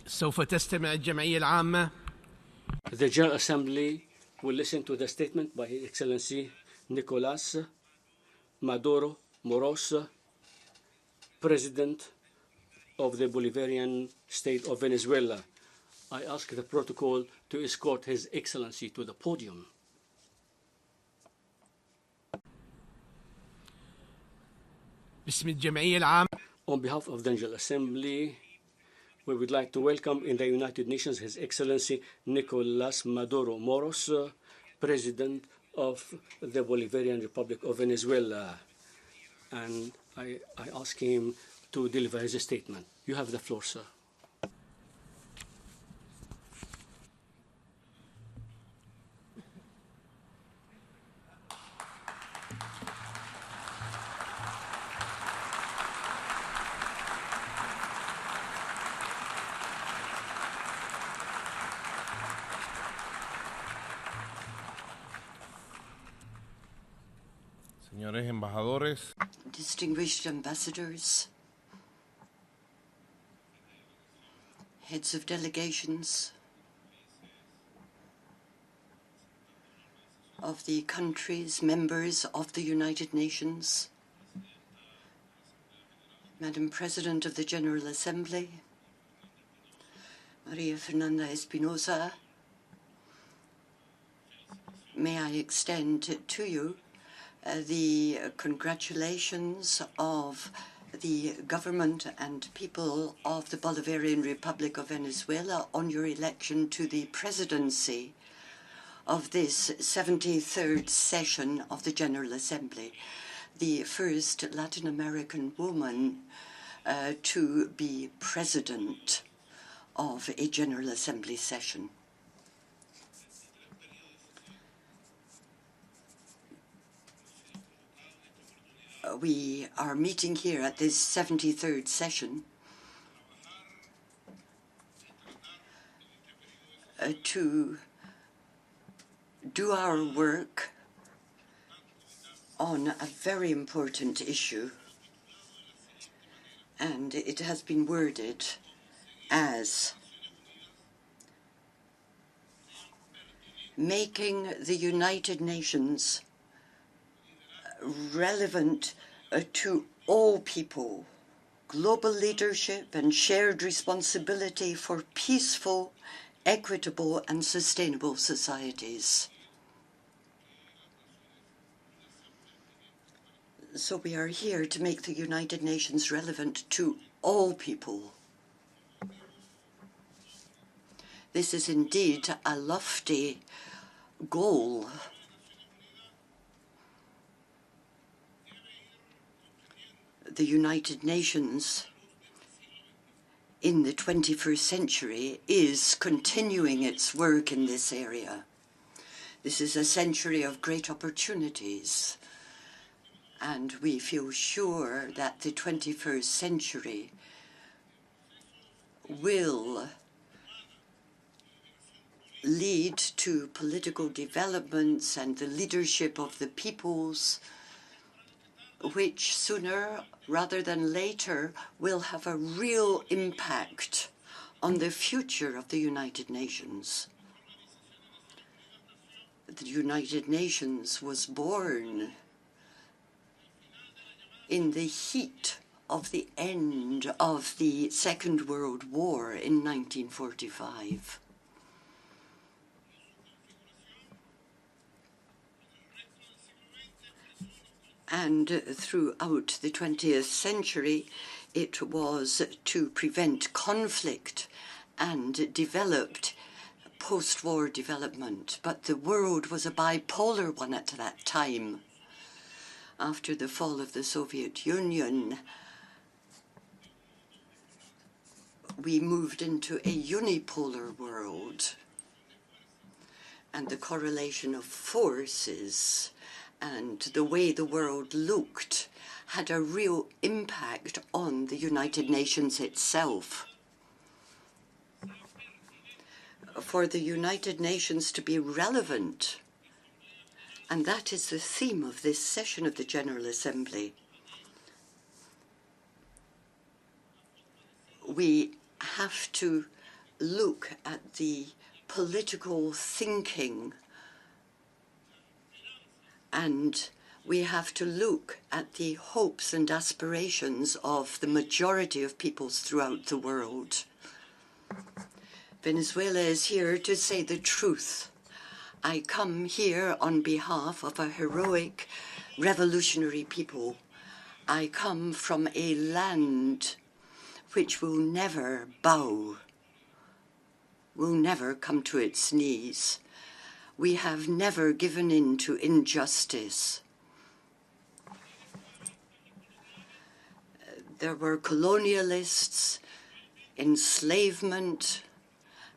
سوف تستمع الجمعية العامة. The General Assembly will listen to the statement by His Excellency Nicolás Maduro Moros, President of the Bolivarian State of Venezuela. I ask the protocol to escort His Excellency to the podium. باسم الجمعية العامة. On behalf of the General Assembly, we would like to welcome in the United Nations His Excellency Nicolás Maduro Moros, President of the Bolivarian Republic of Venezuela. And I ask him to deliver his statement. You have the floor, sir. Señores embajadores, distinguished ambassadors, heads of delegations of the countries, members of the United Nations, Madam President of the General Assembly, Maria Fernanda Espinosa, may I extend to you the congratulations of the government and people of the Bolivarian Republic of Venezuela on your election to the presidency of this 73rd session of the General Assembly, the first Latin American woman to be president of a General Assembly session. We are meeting here at this 73rd session to do our work on a very important issue, and it has been worded as making the United Nations relevant to all people, global leadership and shared responsibility for peaceful, equitable and sustainable societies. So we are here to make the United Nations relevant to all people. This is indeed a lofty goal. The United Nations in the 21st century is continuing its work in this area. This is a century of great opportunities, and we feel sure that the 21st century will lead to political developments and the leadership of the peoples, which sooner rather than later will have a real impact on the future of the United Nations. The United Nations was born in the heat of the end of the Second World War in 1945. And throughout the 20th century, it was to prevent conflict and developed post-war development. But the world was a bipolar one at that time. After the fall of the Soviet Union, we moved into a unipolar world, and the correlation of forces and the way the world looked had a real impact on the United Nations itself. For the United Nations to be relevant, and that is the theme of this session of the General Assembly, we have to look at the political thinking, and we have to look at the hopes and aspirations of the majority of peoples throughout the world. Venezuela is here to say the truth. I come here on behalf of a heroic revolutionary people. I come from a land which will never bow, will never come to its knees. We have never given in to injustice. There were colonialists, enslavement,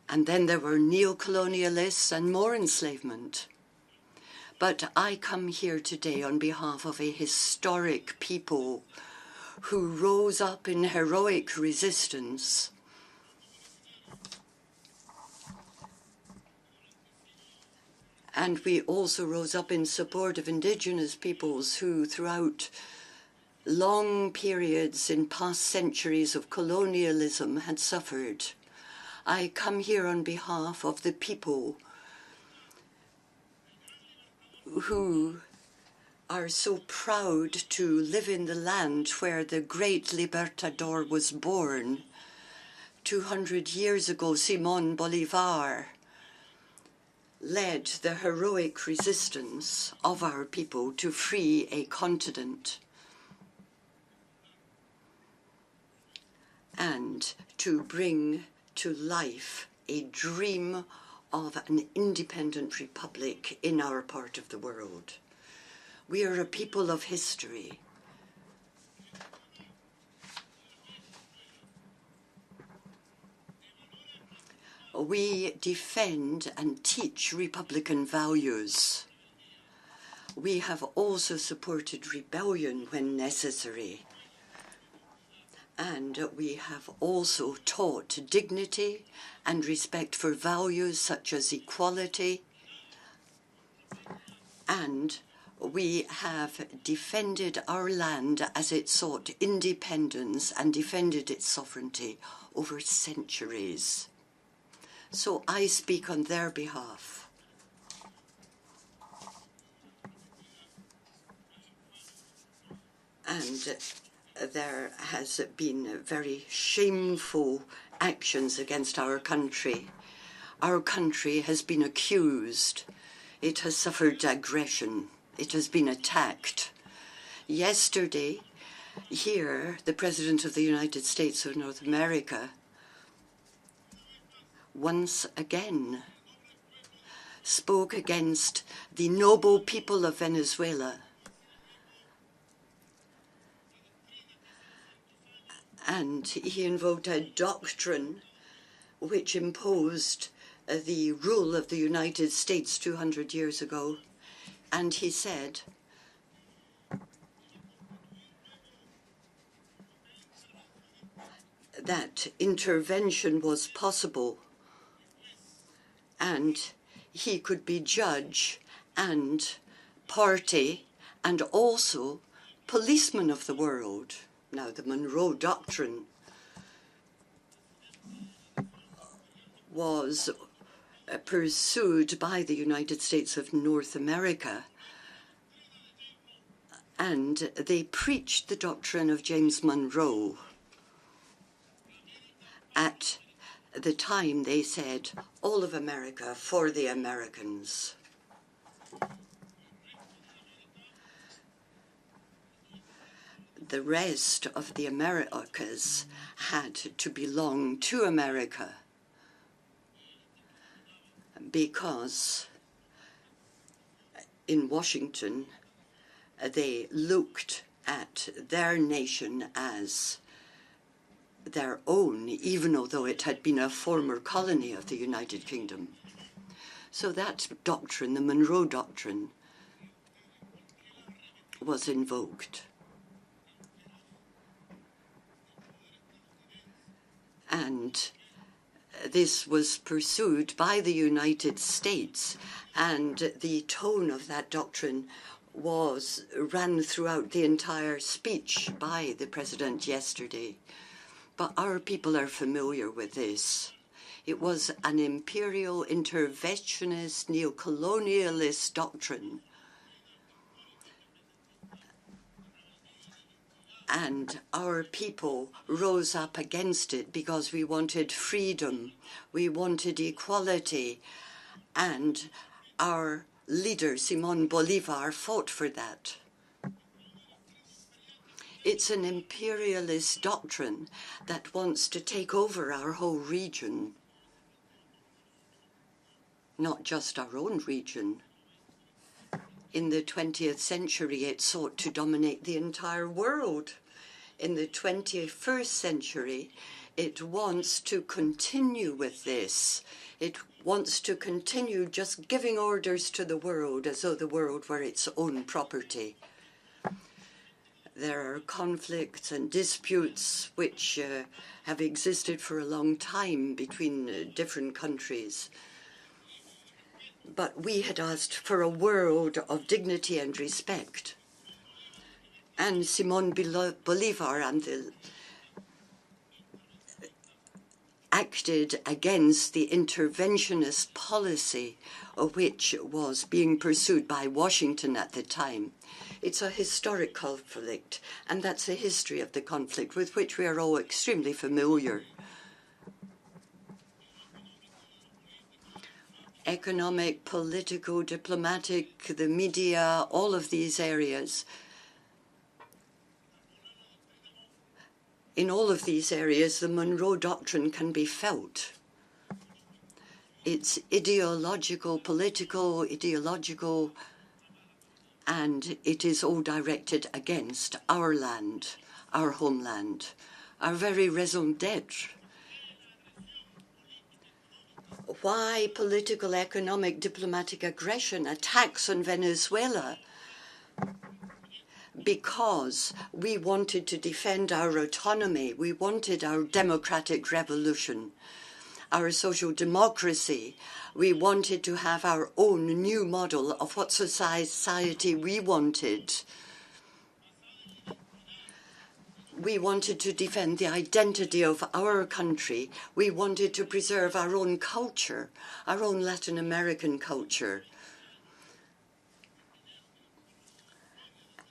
and then there were neo-colonialists and more enslavement. But I come here today on behalf of a historic people who rose up in heroic resistance. And we also rose up in support of indigenous peoples who, throughout long periods in past centuries of colonialism, had suffered. I come here on behalf of the people who are so proud to live in the land where the great Libertador was born. 200 years ago, Simón Bolívar led the heroic resistance of our people to free a continent and to bring to life a dream of an independent republic in our part of the world. We are a people of history. We defend and teach Republican values. We have also supported rebellion when necessary. And we have also taught dignity and respect for values such as equality. And we have defended our land as it sought independence and defended its sovereignty over centuries. So I speak on their behalf. And there has been very shameful actions against our country. Our country has been accused. It has suffered aggression. It has been attacked. Yesterday, here, the President of the United States of North America once again spoke against the noble people of Venezuela. And he invoked a doctrine which imposed the rule of the United States 200 years ago. And he said that intervention was possible and he could be judge and party and also policeman of the world. Now, the Monroe Doctrine was pursued by the United States of North America, and they preached the doctrine of James Monroe. At the time, they said, all of America for the Americans. The rest of the Americas had to belong to America because in Washington they looked at their nation as their own, even although it had been a former colony of the United Kingdom. So that doctrine, the Monroe Doctrine, was invoked. And this was pursued by the United States, and the tone of that doctrine ran throughout the entire speech by the President yesterday. But our people are familiar with this. It was an imperial interventionist neocolonialist doctrine. And our people rose up against it because we wanted freedom, we wanted equality, and our leader, Simón Bolívar, fought for that. It's an imperialist doctrine that wants to take over our whole region, not just our own region. In the 20th century, it sought to dominate the entire world. In the 21st century, it wants to continue with this. It wants to continue just giving orders to the world as though the world were its own property. There are conflicts and disputes which have existed for a long time between different countries. But we had asked for a world of dignity and respect. And Simón Bolívar acted against the interventionist policy which was being pursued by Washington at the time. It's a historic conflict, and that's the history of the conflict with which we are all extremely familiar. Economic, political, diplomatic, the media, all of these areas. In all of these areas, the Monroe Doctrine can be felt. It's ideological, political, and it is all directed against our land, our homeland, our very raison d'etre. Why political, economic, diplomatic aggression, attacks on Venezuela? Because we wanted to defend our autonomy, we wanted our democratic revolution, our social democracy. We wanted to have our own new model of what society we wanted. We wanted to defend the identity of our country. We wanted to preserve our own culture, our own Latin American culture.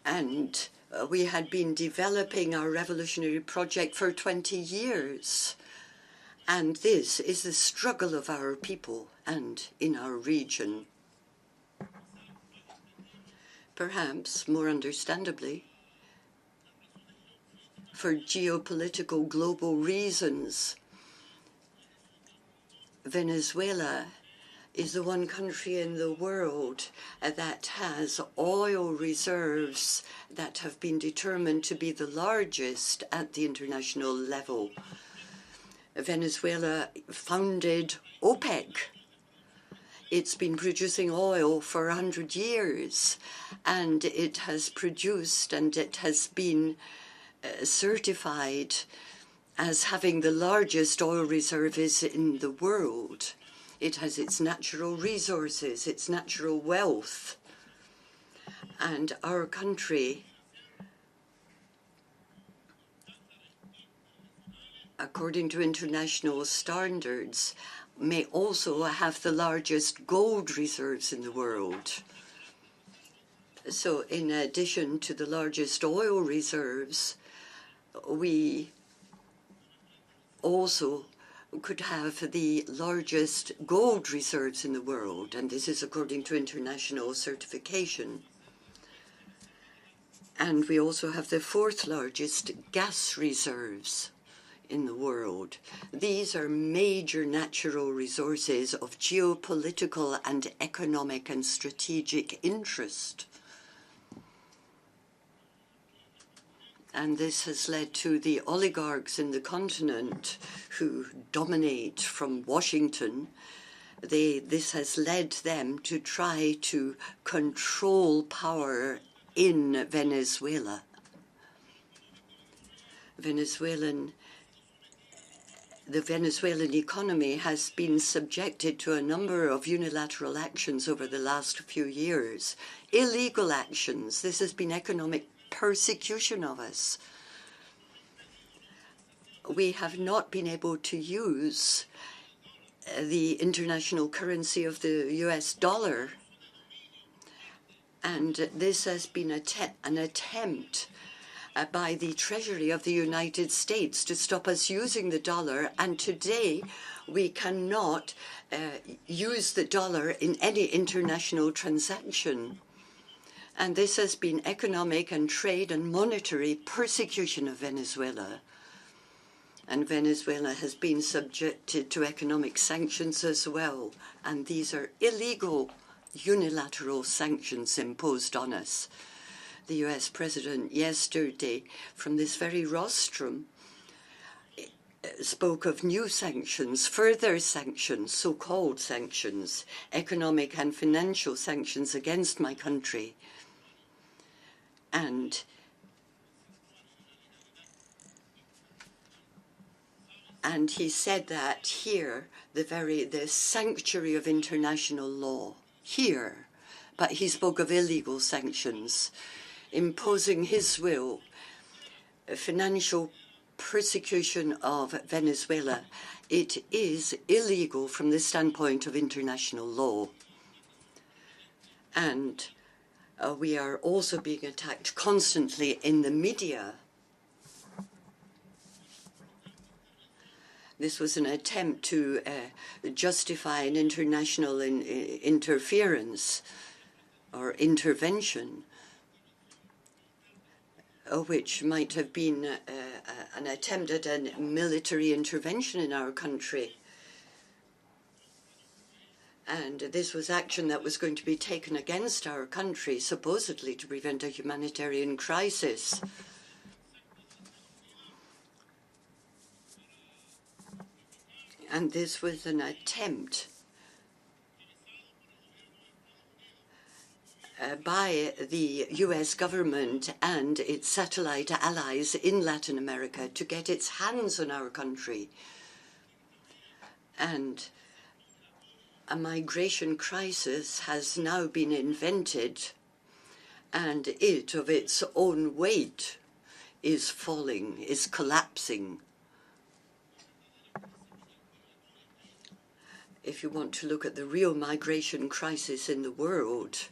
And we had been developing our revolutionary project for 20 years. And this is the struggle of our people and in our region. Perhaps, more understandably, for geopolitical global reasons, Venezuela is the one country in the world that has oil reserves that have been determined to be the largest at the international level. Venezuela founded OPEC. It's been producing oil for 100 years, and it has produced and it has been certified as having the largest oil reserves in the world. It has its natural resources, its natural wealth. And our country, according to international standards, may also have the largest gold reserves in the world. So in addition to the largest oil reserves, we also could have the largest gold reserves in the world, and this is according to international certification. And we also have the fourth largest gas reserves in the world. These are major natural resources of geopolitical and economic and strategic interest. And this has led to the oligarchs in the continent who dominate from Washington. This has led them to try to control power in Venezuela. The Venezuelan economy has been subjected to a number of unilateral actions over the last few years. Illegal actions. This has been economic persecution of us. We have not been able to use the international currency of the US dollar. And this has been an attempt by the Treasury of the United States to stop us using the dollar. And today, we cannot use the dollar in any international transaction. And this has been economic and trade and monetary persecution of Venezuela. And Venezuela has been subjected to economic sanctions as well. And these are illegal unilateral sanctions imposed on us. The US President yesterday, from this very rostrum, spoke of new sanctions, further sanctions, so-called sanctions, economic and financial sanctions against my country. And he said that here, the sanctuary of international law, here, but he spoke of illegal sanctions, imposing his will, financial persecution of Venezuela. It is illegal from the standpoint of international law. And we are also being attacked constantly in the media. This was an attempt to justify an international interference or intervention, which might have been an attempt at a military intervention in our country. And this was action that was going to be taken against our country, supposedly to prevent a humanitarian crisis. And this was an attempt by the US government and its satellite allies in Latin America to get its hands on our country. And a migration crisis has now been invented, and it, of its own weight, is falling, is collapsing. If you want to look at the real migration crisis in the world,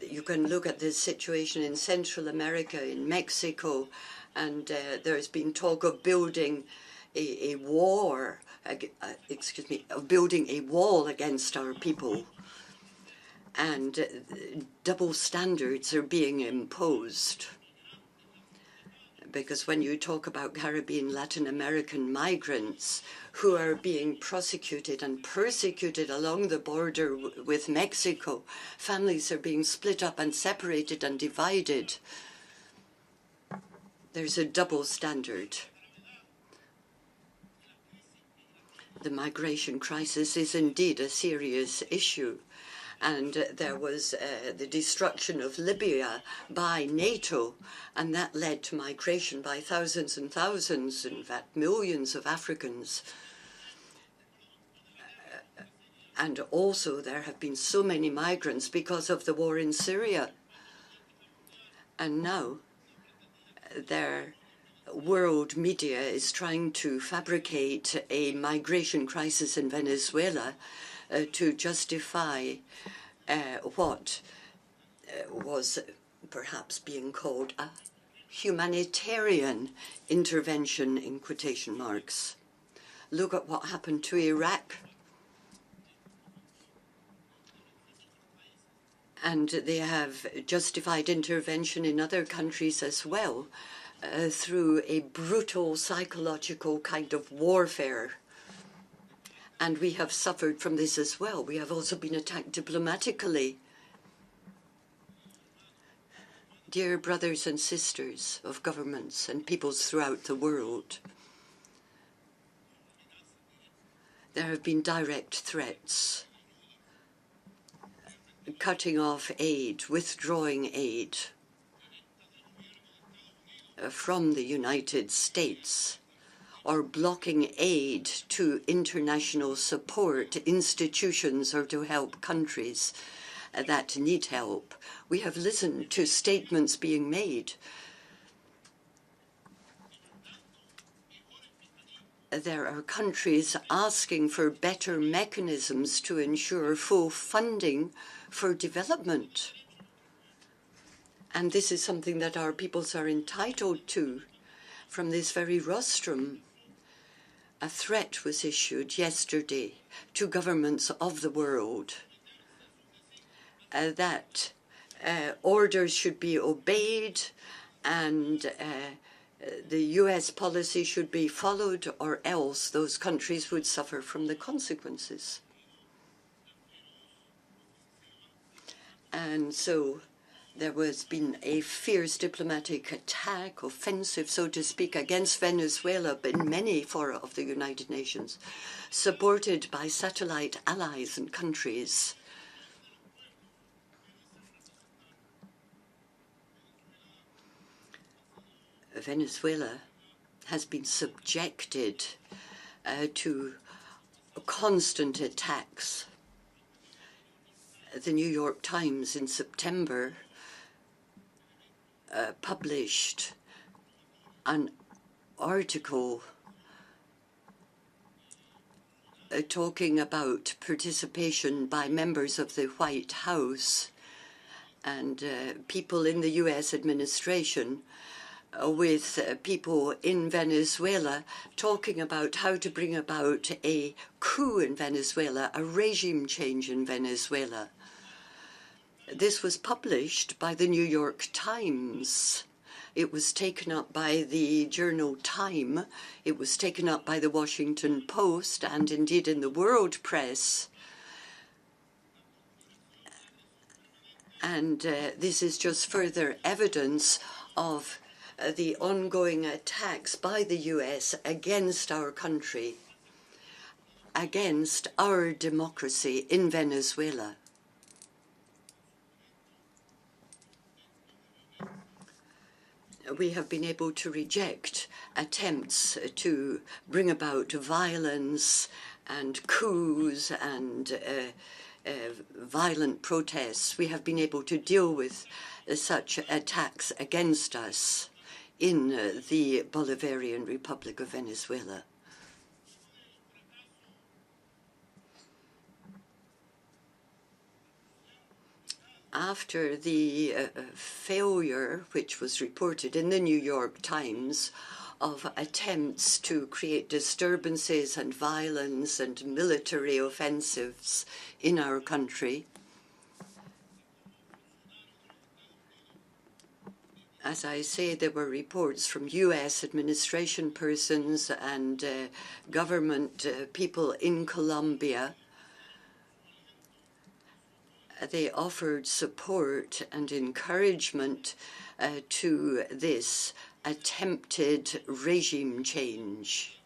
you can look at the situation in Central America, in Mexico, and there's been talk of building a wall against our people. And double standards are being imposed. Because when you talk about Caribbean, Latin American migrants who are being prosecuted and persecuted along the border with Mexico, families are being split up and separated and divided. There's a double standard. The migration crisis is indeed a serious issue. And there was the destruction of Libya by NATO, and that led to migration by thousands and thousands, in fact millions of Africans. And also there have been so many migrants because of the war in Syria. And now their world media is trying to fabricate a migration crisis in Venezuela to justify what was perhaps being called a humanitarian intervention, in quotation marks. Look at what happened to Iraq. And they have justified intervention in other countries as well through a brutal psychological kind of warfare. And we have suffered from this as well. We have also been attacked diplomatically. Dear brothers and sisters of governments and peoples throughout the world, there have been direct threats, cutting off aid, withdrawing aid from the United States, or blocking aid to international support institutions or to help countries that need help. We have listened to statements being made there are countries asking for better mechanisms to ensure full funding for development. And this is something that our peoples are entitled to. From this very rostrum, a threat was issued yesterday to governments of the world that orders should be obeyed and the US policy should be followed, or else those countries would suffer from the consequences. And so there has been a fierce diplomatic attack, offensive, so to speak, against Venezuela in many fora of the United Nations, supported by satellite allies and countries. Venezuela has been subjected to constant attacks. The New York Times in September published an article talking about participation by members of the White House and people in the US administration with people in Venezuela talking about how to bring about a coup in Venezuela, a regime change in Venezuela. This was published by the New York Times. It was taken up by the journal Time. It was taken up by the Washington Post and indeed in the world press. And this is just further evidence of the ongoing attacks by the US against our country, against our democracy in Venezuela. We have been able to reject attempts to bring about violence and coups and violent protests. We have been able to deal with such attacks against us in the Bolivarian Republic of Venezuela. After the failure, which was reported in the New York Times, of attempts to create disturbances and violence and military offensives in our country, as I say, there were reports from US administration persons and government people in Colombia. They offered support and encouragement to this attempted regime change.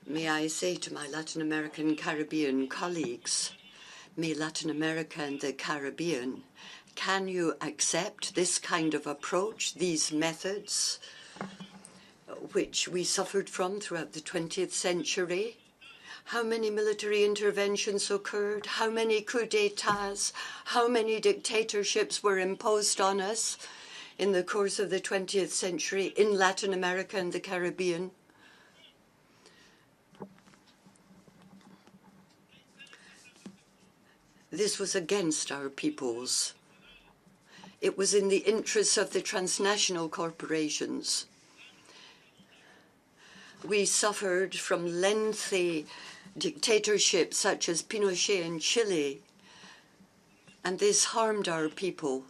May I say to my Latin American Caribbean colleagues, may Latin America and the Caribbean, can you accept this kind of approach, these methods, which we suffered from throughout the 20th century? How many military interventions occurred? How many coups d'etats? How many dictatorships were imposed on us in the course of the 20th century in Latin America and the Caribbean? This was against our peoples. It was in the interests of the transnational corporations. We suffered from lengthy dictatorships such as Pinochet in Chile, and this harmed our people.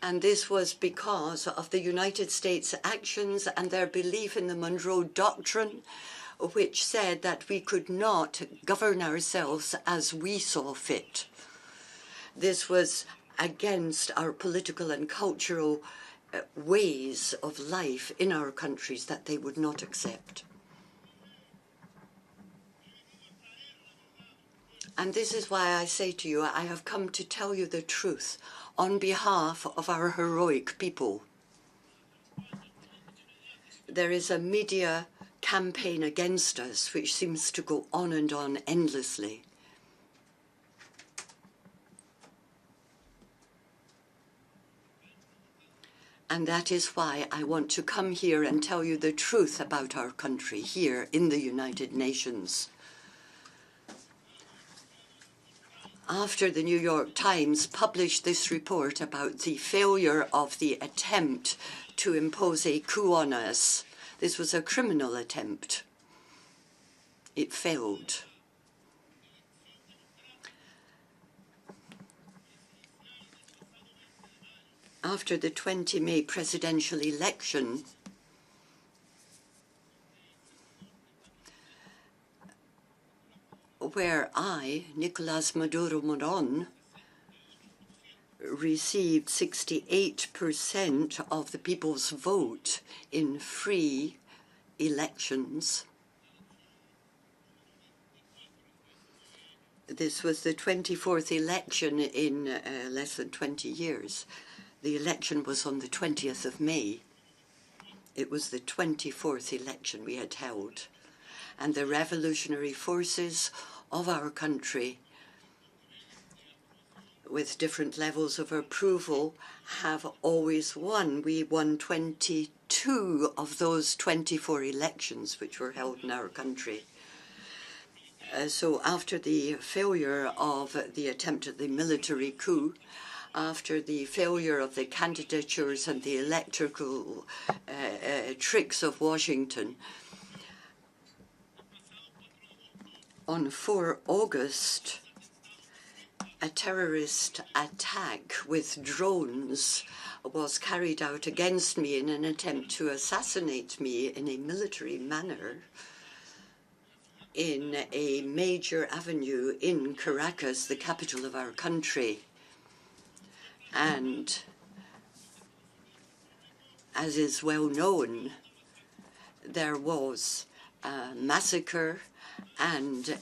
And this was because of the United States' actions and their belief in the Monroe Doctrine, which said that we could not govern ourselves as we saw fit. This was against our political and cultural ways of life in our countries that they would not accept. And this is why I say to you, I have come to tell you the truth on behalf of our heroic people. There is a media campaign against us which seems to go on and on endlessly. And that is why I want to come here and tell you the truth about our country here in the United Nations. After the New York Times published this report about the failure of the attempt to impose a coup on us, this was a criminal attempt. It failed. After the 20 May presidential election, where I, Nicolás Maduro Moron, received 68% of the people's vote in free elections. This was the 24th election in less than 20 years. The election was on the 20th of May. It was the 24th election we had held. And the revolutionary forces of our country, with different levels of approval, have always won. We won 22 of those 24 elections which were held in our country. So after the failure of the attempt at the military coup, after the failure of the candidatures and the electoral tricks of Washington, on 4 August, a terrorist attack with drones was carried out against me in an attempt to assassinate me in a military manner in a major avenue in Caracas, the capital of our country. And as is well known, there was a massacre, and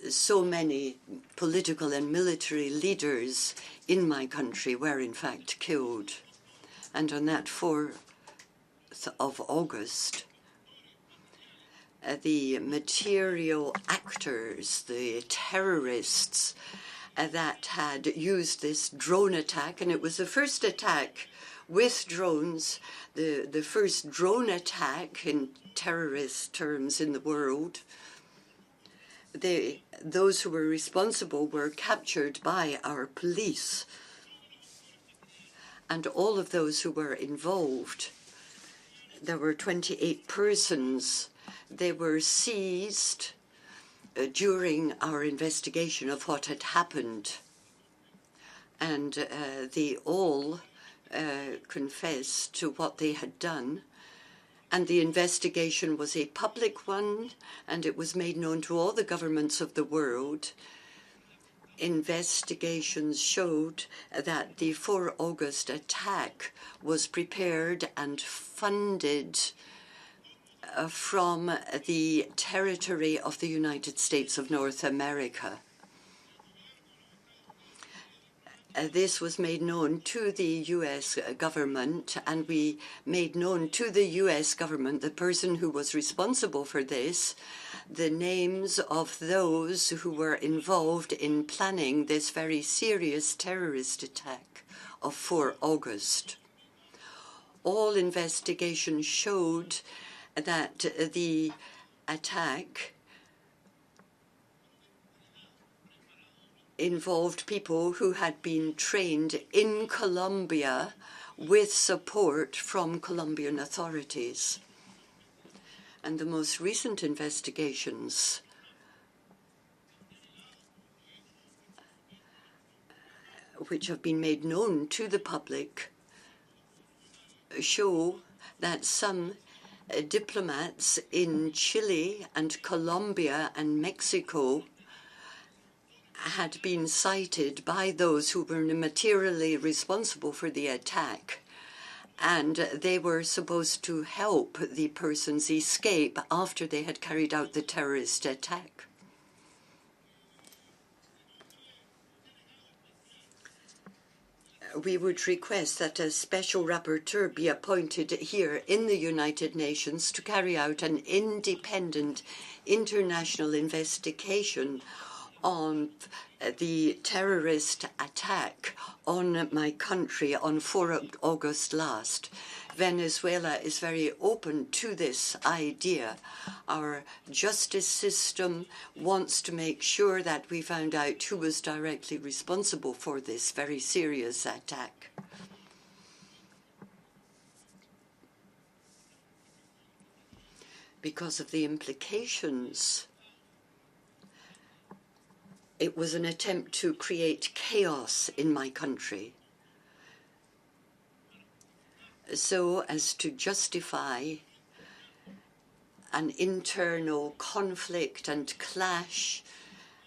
so many political and military leaders in my country were in fact killed. And on that 4th of August, the material actors, the terrorists that had used this drone attack, and it was the first attack with drones, the first drone attack in terrorist terms in the world. Those who were responsible were captured by our police. And all of those who were involved, there were 28 persons, they were seized during our investigation of what had happened. And they all confessed to what they had done. And the investigation was a public one, and it was made known to all the governments of the world. Investigations showed that the 4 August attack was prepared and funded from the territory of the United States of North America. This was made known to the U.S. government, and we made known to the U.S. government, the person who was responsible for this, the names of those who were involved in planning this very serious terrorist attack of 4 August. All investigations showed that the attack involved people who had been trained in Colombia with support from Colombian authorities. And the most recent investigations which have been made known to the public show that some diplomats in Chile and Colombia and Mexico had been cited by those who were materially responsible for the attack, and they were supposed to help the persons escape after they had carried out the terrorist attack. We would request that a special rapporteur be appointed here in the United Nations to carry out an independent international investigation on the terrorist attack on my country on 4 August last. Venezuela is very open to this idea. Our justice system wants to make sure that we found out who was directly responsible for this very serious attack. Because of the implications, it was an attempt to create chaos in my country, so as to justify an internal conflict and clash,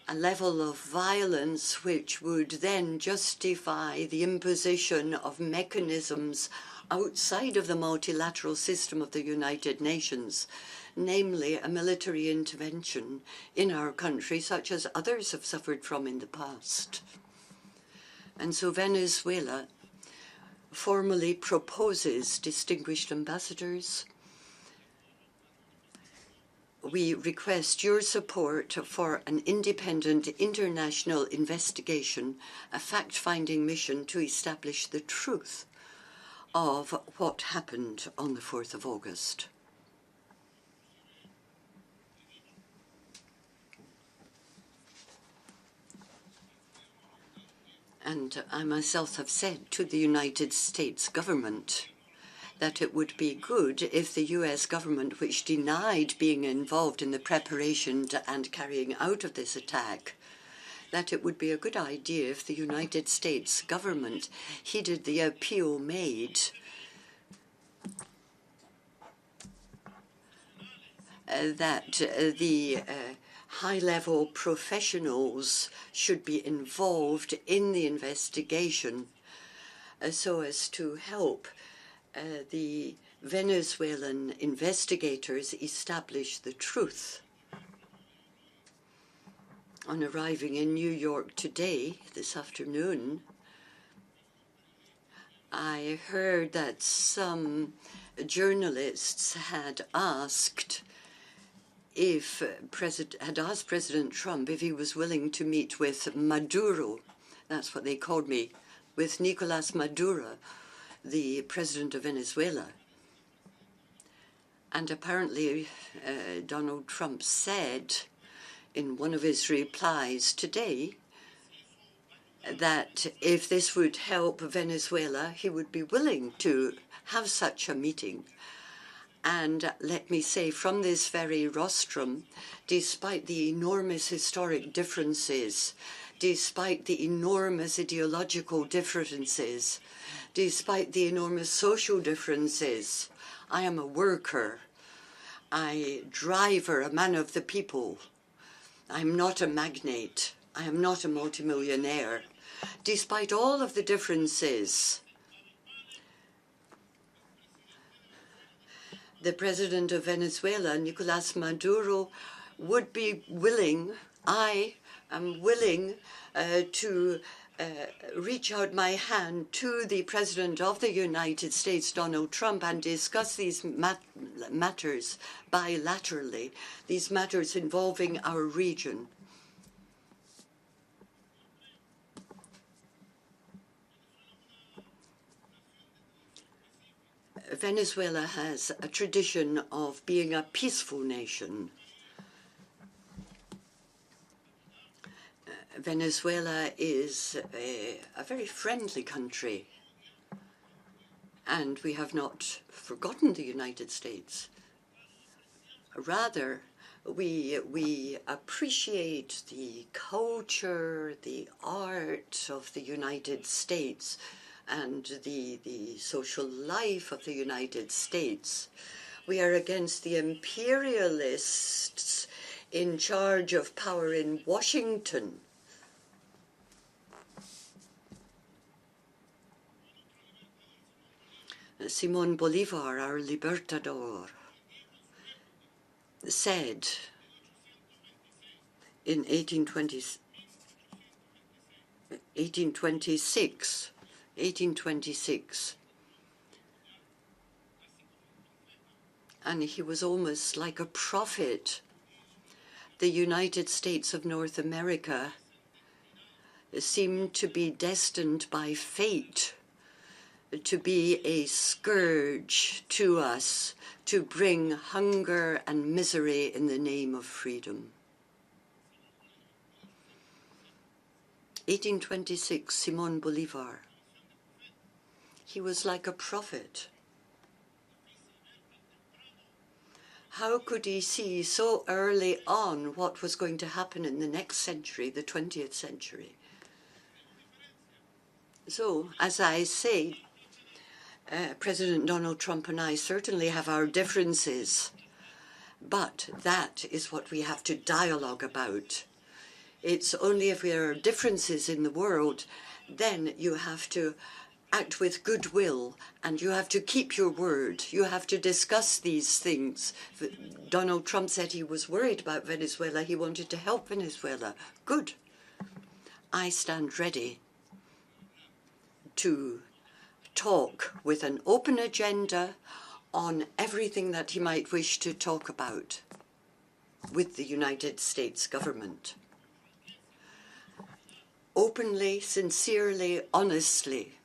a level of violence which would then justify the imposition of mechanisms outside of the multilateral system of the United Nations, namely a military intervention in our country, such as others have suffered from in the past. And so Venezuela formally proposes, distinguished ambassadors, we request your support for an independent international investigation, a fact-finding mission to establish the truth of what happened on the 4th of August. And I myself have said to the United States government that it would be good if the US government, which denied being involved in the preparation and carrying out of this attack, that it would be a good idea if the United States government heeded the appeal made that the high-level professionals should be involved in the investigation so as to help the Venezuelan investigators establish the truth. On arriving in New York today, this afternoon, I heard that some journalists had asked President Trump if he was willing to meet with Maduro, that's what they called me, with Nicolás Maduro, the President of Venezuela. And apparently Donald Trump said in one of his replies today that if this would help Venezuela, he would be willing to have such a meeting. And let me say, from this very rostrum, despite the enormous historic differences, despite the enormous ideological differences, despite the enormous social differences, I am a worker, a driver, a man of the people. I'm not a magnate. I am not a multimillionaire. Despite all of the differences, the President of Venezuela, Nicolás Maduro, would be willing, I am willing to reach out my hand to the President of the United States, Donald Trump, and discuss these matters bilaterally, these matters involving our region. Venezuela has a tradition of being a peaceful nation. Venezuela is a very friendly country, and we have not forgotten the United States. Rather, we appreciate the culture, the art of the United States, and the social life of the United States. We are against the imperialists in charge of power in Washington. Simón Bolívar, our libertador, said in 1826, and he was almost like a prophet, the United States of North America seem to be destined by fate to be a scourge to us, to bring hunger and misery in the name of freedom. 1826, Simón Bolívar. He was like a prophet. How could he see so early on what was going to happen in the next century, the 20th century? So, as I say, President Donald Trump and I certainly have our differences, but that is what we have to dialogue about. It's only if there are differences in the world, then you have to act with goodwill and you have to keep your word. You have to discuss these things. Donald Trump said he was worried about Venezuela. He wanted to help Venezuela. Good. I stand ready to talk with an open agenda on everything that he might wish to talk about with the United States government. Openly, sincerely, honestly.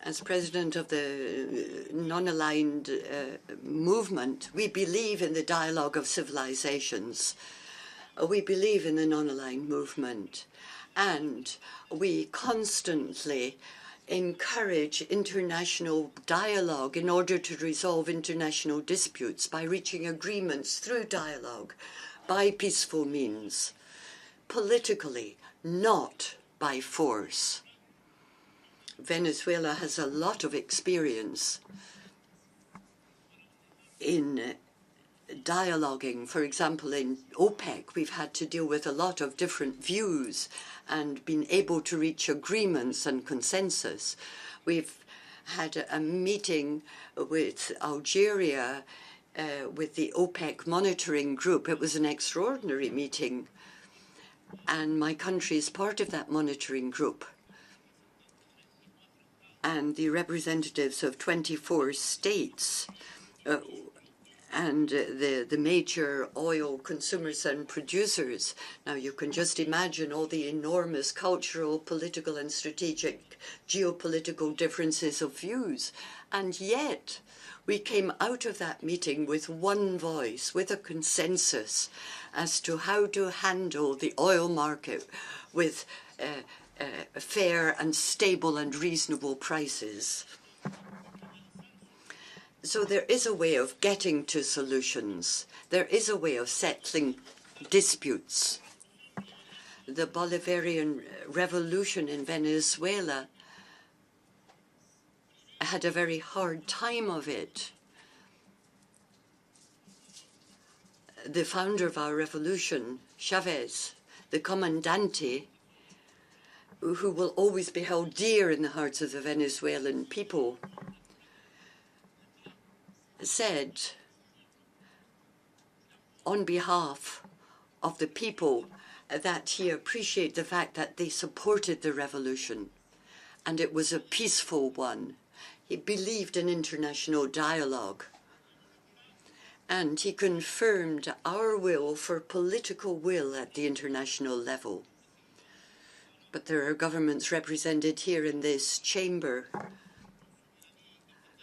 As president of the non-aligned movement, we believe in the dialogue of civilizations. We believe in the non-aligned movement. And we constantly encourage international dialogue in order to resolve international disputes by reaching agreements through dialogue, by peaceful means, politically, not by force. Venezuela has a lot of experience in dialoguing. For example, in OPEC, we've had to deal with a lot of different views and been able to reach agreements and consensus. We've had a meeting with Algeria, with the OPEC monitoring group. It was an extraordinary meeting, and my country is part of that monitoring group. And the representatives of 24 states and the major oil consumers and producers. Now, you can just imagine all the enormous cultural, political, and strategic geopolitical differences of views. And yet, we came out of that meeting with one voice, with a consensus as to how to handle the oil market with fair and stable and reasonable prices. So there is a way of getting to solutions. There is a way of settling disputes. The Bolivarian revolution in Venezuela had a very hard time of it. The founder of our revolution, Chavez, the Comandante, who will always be held dear in the hearts of the Venezuelan people, said on behalf of the people that he appreciated the fact that they supported the revolution and it was a peaceful one. He believed in international dialogue, and he confirmed our will for political will at the international level. But there are governments represented here in this chamber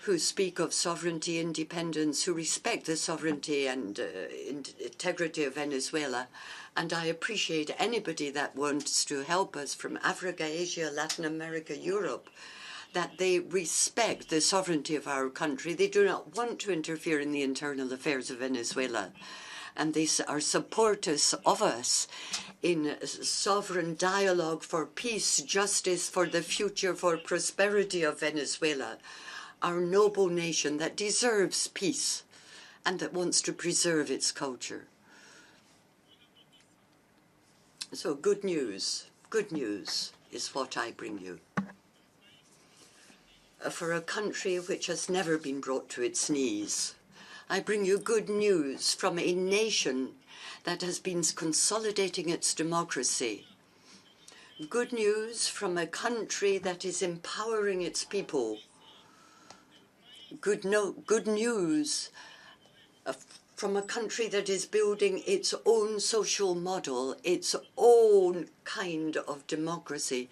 who speak of sovereignty, independence, who respect the sovereignty and integrity of Venezuela. And I appreciate anybody that wants to help us from Africa, Asia, Latin America, Europe, that they respect the sovereignty of our country. They do not want to interfere in the internal affairs of Venezuela. And they are supporters of us in sovereign dialogue for peace, justice, for the future, for prosperity of Venezuela, our noble nation that deserves peace and that wants to preserve its culture. So good news is what I bring you. For a country which has never been brought to its knees, I bring you good news from a nation that has been consolidating its democracy. Good news from a country that is empowering its people. Good news from a country that is building its own social model, its own kind of democracy,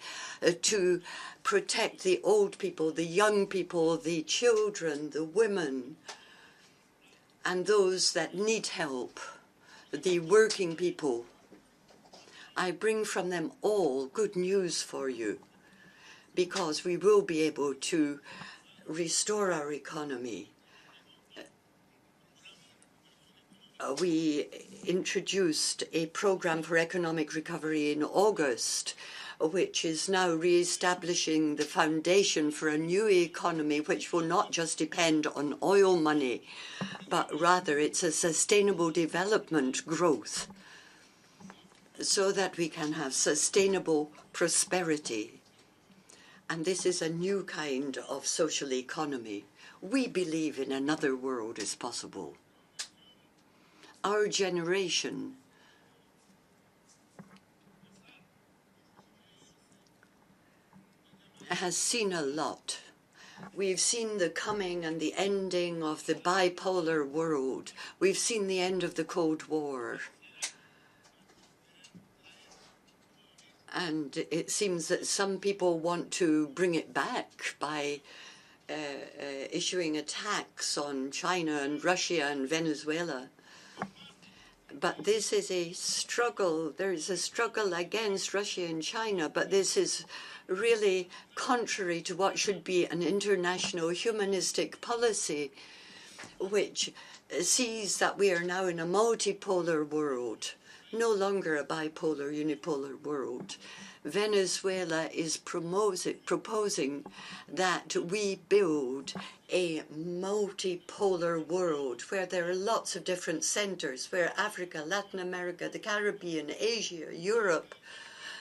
to protect the old people, the young people, the children, the women, and those that need help, the working people. I bring from them all good news for you, because we will be able to restore our economy. We introduced a program for economic recovery in August, which is now re-establishing the foundation for a new economy which will not just depend on oil money, but rather it's a sustainable development growth so that we can have sustainable prosperity. And this is a new kind of social economy. We believe in another world is possible. Our generation has seen a lot. We've seen the coming and the ending of the bipolar world. We've seen the end of the Cold War. And it seems that some people want to bring it back by issuing a tax on China and Russia and Venezuela. But this is a struggle. There is a struggle against Russia and China, but this is really contrary to what should be an international humanistic policy, which sees that we are now in a multipolar world, no longer a bipolar, unipolar world. Venezuela is proposing that we build a multipolar world where there are lots of different centers, where Africa, Latin America, the Caribbean, Asia, Europe,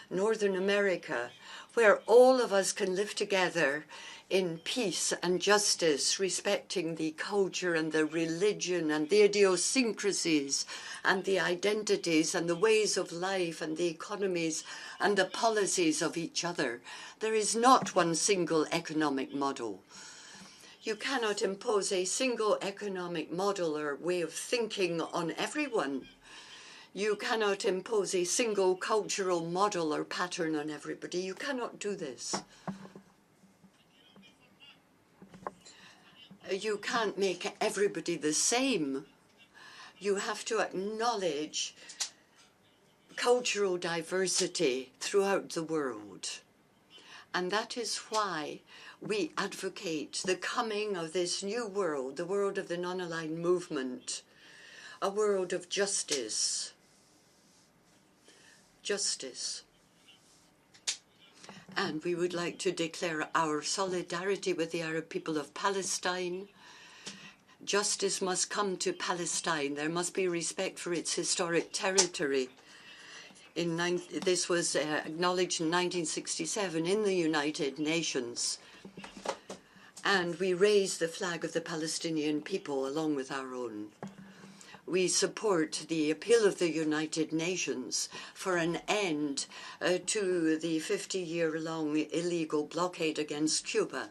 Northern America, where all of us can live together in peace and justice, respecting the culture and the religion and the idiosyncrasies and the identities and the ways of life and the economies and the policies of each other. There is not one single economic model. You cannot impose a single economic model or way of thinking on everyone. You cannot impose a single cultural model or pattern on everybody. You cannot do this. You can't make everybody the same. You have to acknowledge cultural diversity throughout the world. And that is why we advocate the coming of this new world, the world of the non-aligned movement, a world of justice. Justice. And we would like to declare our solidarity with the Arab people of Palestine. Justice must come to Palestine. There must be respect for its historic territory. This was acknowledged in 1967 in the United Nations. And we raised the flag of the Palestinian people along with our own. We support the appeal of the United Nations for an end to the 50-year-long illegal blockade against Cuba.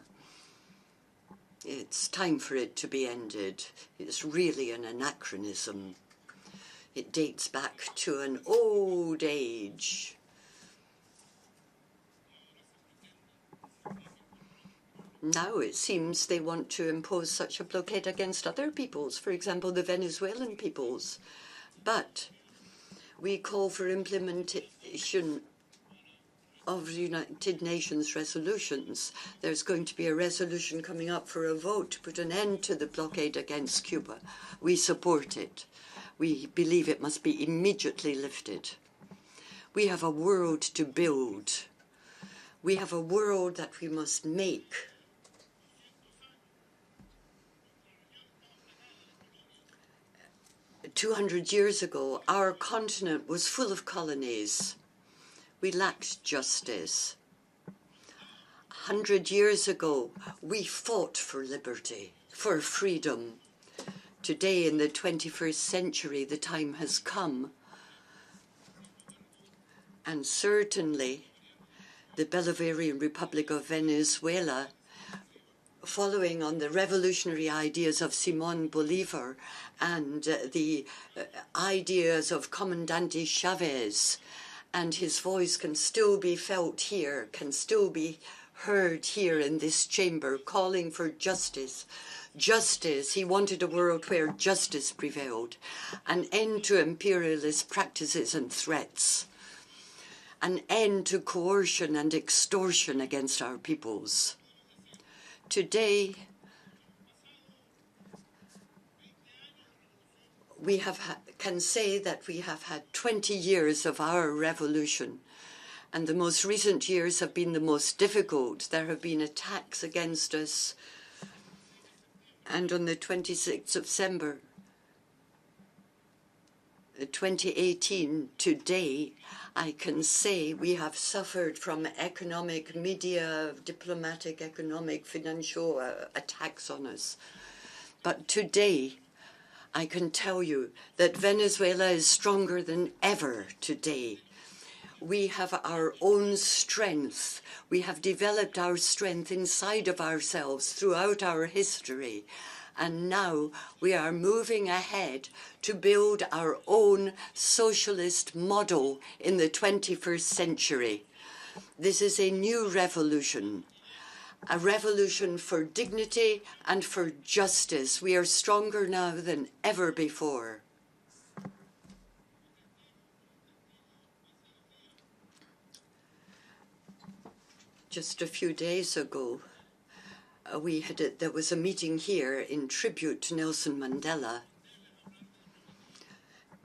It's time for it to be ended. It's really an anachronism. It dates back to an old age. Now it seems they want to impose such a blockade against other peoples, for example, the Venezuelan peoples. But we call for implementation of United Nations resolutions. There's going to be a resolution coming up for a vote to put an end to the blockade against Cuba. We support it. We believe it must be immediately lifted. We have a world to build. We have a world that we must make. 200 years ago, our continent was full of colonies. We lacked justice. 100 years ago, we fought for liberty, for freedom. Today, in the 21st century, the time has come. And certainly, the Bolivarian Republic of Venezuela following on the revolutionary ideas of Simón Bolívar and the ideas of Comandante Chavez, and his voice can still be felt here, can still be heard here in this chamber, calling for justice. Justice, he wanted a world where justice prevailed, an end to imperialist practices and threats, an end to coercion and extortion against our peoples. Today, we can say that we have had 20 years of our revolution, and the most recent years have been the most difficult. There have been attacks against us, and on the 26th of December 2018, today, I can say we have suffered from economic, media, diplomatic, economic, financial attacks on us. But today, I can tell you that Venezuela is stronger than ever today. We have our own strength. We have developed our strength inside of ourselves throughout our history. And now we are moving ahead to build our own socialist model in the 21st century. This is a new revolution, a revolution for dignity and for justice. We are stronger now than ever before. Just a few days ago, there was a meeting here in tribute to Nelson Mandela.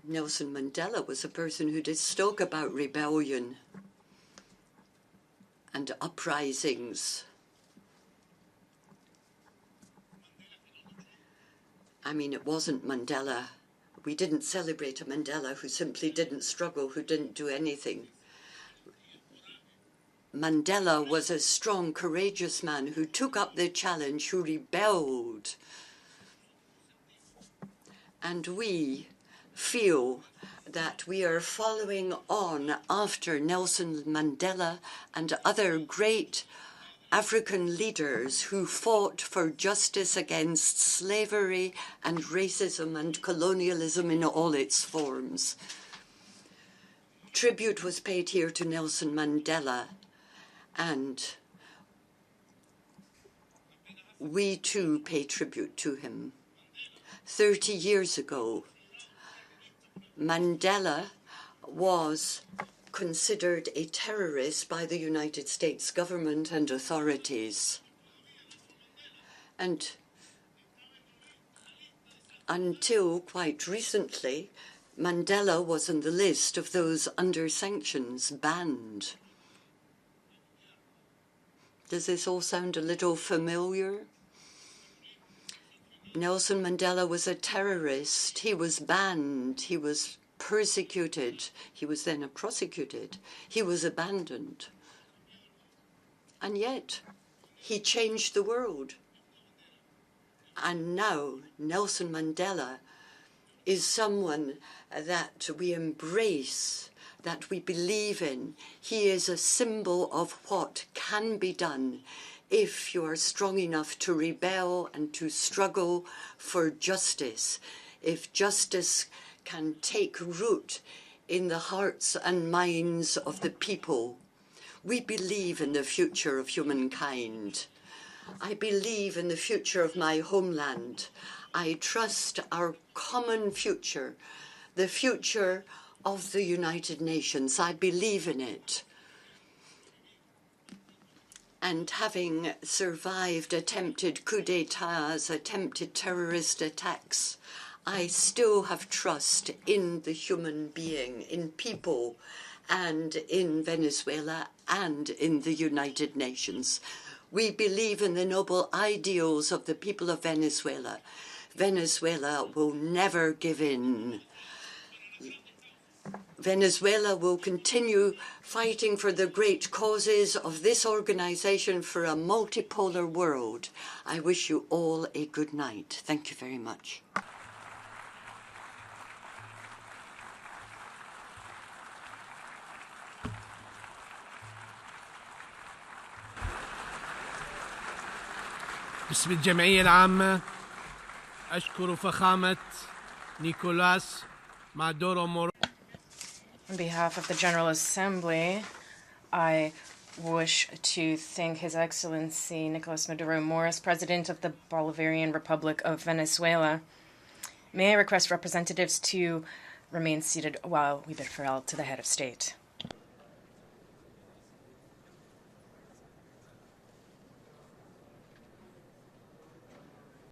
Nelson Mandela was a person who did talk about rebellion and uprisings. I mean, it wasn't Mandela. We didn't celebrate a Mandela who simply didn't struggle, who didn't do anything. Mandela was a strong, courageous man who took up the challenge, who rebelled. And we feel that we are following on after Nelson Mandela and other great African leaders who fought for justice against slavery and racism and colonialism in all its forms. Tribute was paid here to Nelson Mandela, and we too pay tribute to him. 30 years ago, Mandela was considered a terrorist by the United States government and authorities. And until quite recently, Mandela was on the list of those under sanctions, banned. Does this all sound a little familiar? Nelson Mandela was a terrorist. He was banned. He was persecuted. He was then prosecuted. He was abandoned. And yet, he changed the world. And now, Nelson Mandela is someone that we embrace, that we believe in. He is a symbol of what can be done if you are strong enough to rebel and to struggle for justice, if justice can take root in the hearts and minds of the people. We believe in the future of humankind. I believe in the future of my homeland. I trust our common future, the future of the United Nations. I believe in it. And having survived attempted coups d'etats, attempted terrorist attacks, I still have trust in the human being, in people, and in Venezuela and in the United Nations. We believe in the noble ideals of the people of Venezuela. Venezuela will never give in. Venezuela will continue fighting for the great causes of this organization for a multipolar world. I wish you all a good night. Thank you very much. باسم الجمعية العامة أشكر فخامة نيكولاس مادورو مورو. On behalf of the General Assembly, I wish to thank His Excellency Nicolás Maduro Moros, President of the Bolivarian Republic of Venezuela. May I request representatives to remain seated while we bid farewell to the head of state.